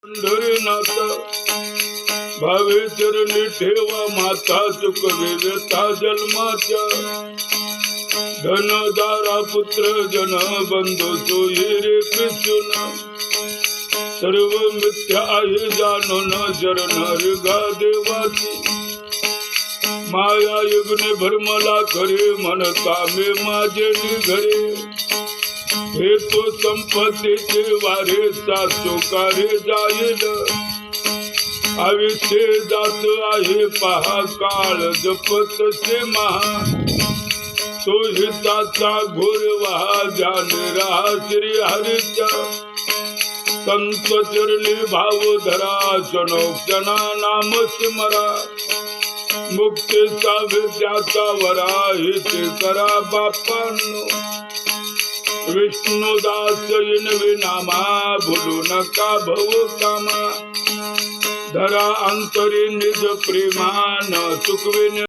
पंढरीनाथ भावे चरणी ठेवा माता चुकवे व्यथा जन्माच्या धनदारा पुत्र जन बंधू सोयी रे कृष्ण सर्व मिथ्या आहे जाणून शरण गा देवाची माया युगने भरमला करे मन कामे माझे निघरे हे तो संपत्तीचे वारे सासुकारे जाईल आयुष्य जात आहे पहा काळ जपत से महा तो हिताचा घोर वहा ध्यान राहा श्री हरीच्या संत चरणी भाव धरा क्षणोक्षणा नाम स्मरा मुक्तीचा विद्याचा वरा हिते करा बापांनो विष्णुदास इनवे नामा भूलू नका भव कामा धरा अंतरी निज प्रेमान चुकविन